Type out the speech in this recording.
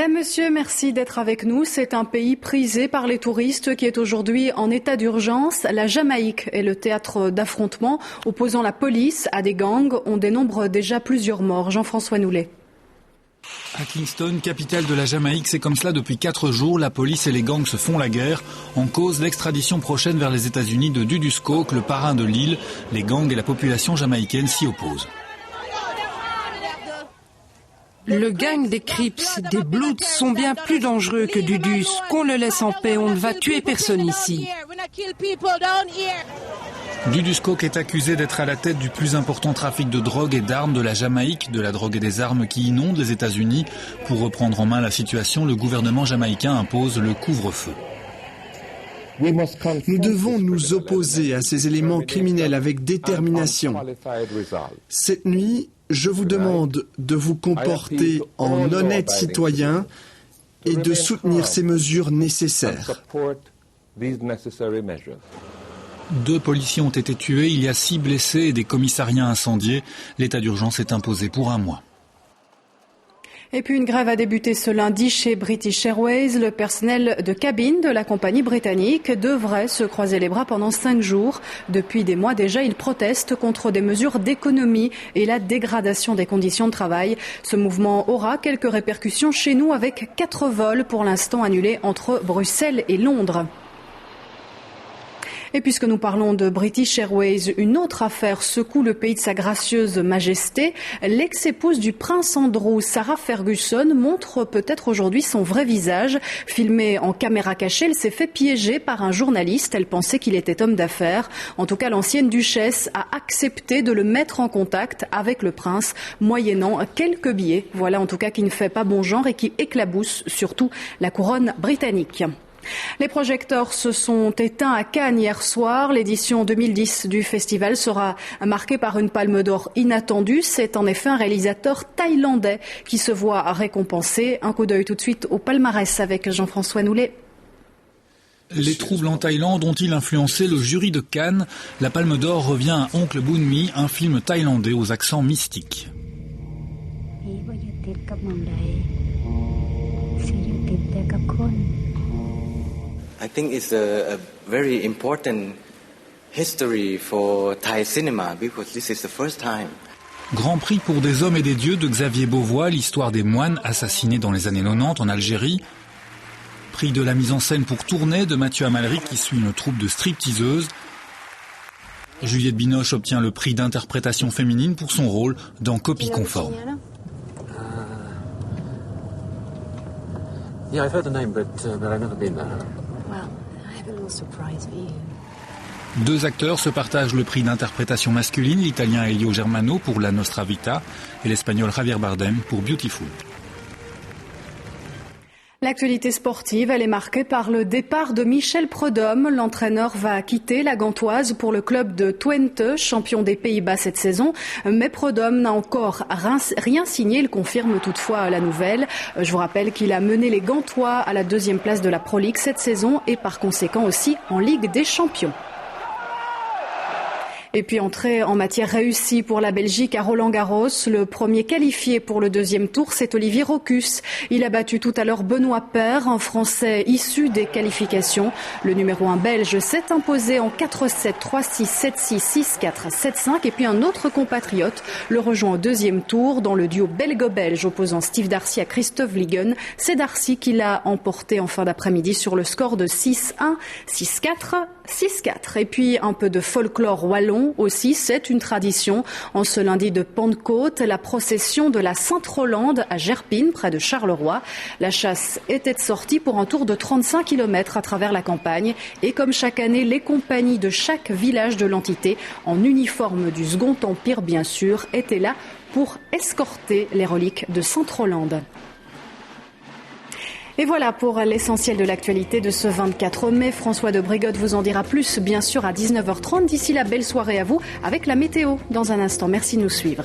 Monsieur, merci d'être avec nous. C'est un pays prisé par les touristes qui est aujourd'hui en état d'urgence. La Jamaïque est le théâtre d'affrontements opposant la police à des gangs. On dénombre déjà plusieurs morts. Jean-François Noulet. À Kingston, capitale de la Jamaïque, c'est comme cela depuis 4 jours. La police et les gangs se font la guerre. En cause, l'extradition prochaine vers les États-Unis de Dudu Scoke, le parrain de l'île. Les gangs et la population jamaïcaine s'y opposent. Le gang des Crips, des Bloods sont bien plus dangereux que Dudus. Qu'on le laisse en paix, on ne va tuer personne ici. Dudu Scoke est accusé d'être à la tête du plus important trafic de drogue et d'armes de la Jamaïque, de la drogue et des armes qui inondent les États-Unis. Pour reprendre en main la situation, le gouvernement jamaïcain impose le couvre-feu. Nous devons nous opposer à ces éléments criminels avec détermination. Cette nuit, je vous demande de vous comporter en honnête citoyen et de soutenir ces mesures nécessaires. 2 policiers ont été tués, il y a 6 blessés et des commissariats incendiés. L'état d'urgence est imposé pour 1 mois. Et puis une grève a débuté ce lundi chez British Airways. Le personnel de cabine de la compagnie britannique devrait se croiser les bras pendant 5 jours. Depuis des mois déjà, ils protestent contre des mesures d'économie et la dégradation des conditions de travail. Ce mouvement aura quelques répercussions chez nous avec 4 vols pour l'instant annulés entre Bruxelles et Londres. Et puisque nous parlons de British Airways, une autre affaire secoue le pays de sa gracieuse majesté. L'ex-épouse du prince Andrew, Sarah Ferguson, montre peut-être aujourd'hui son vrai visage. Filmée en caméra cachée, elle s'est fait piéger par un journaliste. Elle pensait qu'il était homme d'affaires. En tout cas, l'ancienne duchesse a accepté de le mettre en contact avec le prince, moyennant quelques billets. Voilà en tout cas qui ne fait pas bon genre et qui éclabousse surtout la couronne britannique. Les projecteurs se sont éteints à Cannes hier soir. L'édition 2010 du festival sera marquée par une palme d'or inattendue. C'est en effet un réalisateur thaïlandais qui se voit récompensé. Un coup d'œil tout de suite au palmarès avec Jean-François Noulet. Les troubles en Thaïlande ont-ils influencé le jury de Cannes? La palme d'or revient à Oncle Boonmi, un film thaïlandais aux accents mystiques. I think it's a very important history for Thai cinema because this is the first time. Grand prix pour des hommes et des dieux de Xavier Beauvois, l'histoire des moines assassinés dans les années 90 en Algérie. Prix de la mise en scène pour Tournai de Mathieu Amalric qui suit une troupe de stripteaseuses. Juliette Binoche obtient le prix d'interprétation féminine pour son rôle dans Copie conforme. Yeah, I've heard the name, but I've never been there. 2 acteurs se partagent le prix d'interprétation masculine, l'italien Elio Germano pour La Nostra Vita et l'espagnol Javier Bardem pour Beautiful. L'actualité sportive, elle est marquée par le départ de Michel Prudhomme. L'entraîneur va quitter la Gantoise pour le club de Twente, champion des Pays-Bas cette saison. Mais Prudhomme n'a encore rien signé. Il confirme toutefois la nouvelle. Je vous rappelle qu'il a mené les Gantois à la 2e place de la Pro League cette saison et par conséquent aussi en Ligue des Champions. Et puis entrée en matière réussie pour la Belgique à Roland-Garros. Le premier qualifié pour le 2e tour, c'est Olivier Rocus. Il a battu tout à l'heure Benoît Paire, un Français issu des qualifications. Le numéro 1 belge s'est imposé en 4-7, 3-6, 7-6, 6-4, 7-5. Et puis un autre compatriote le rejoint au 2e tour dans le duo belgo-belge opposant Steve Darcy à Christophe Vliegen. C'est Darcy qui l'a emporté en fin d'après-midi sur le score de 6-1, 6-4, 6-4. Et puis un peu de folklore wallon aussi, c'est une tradition. En ce lundi de Pentecôte, la procession de la Sainte-Rolande à Gerpine, près de Charleroi. La chasse était sortie pour un tour de 35 km à travers la campagne. Et comme chaque année, les compagnies de chaque village de l'entité, en uniforme du Second Empire bien sûr, étaient là pour escorter les reliques de Sainte-Rolande. Et voilà pour l'essentiel de l'actualité de ce 24 mai. François de Brigotte vous en dira plus, bien sûr, à 19h30. D'ici là, belle soirée à vous avec la météo dans un instant. Merci de nous suivre.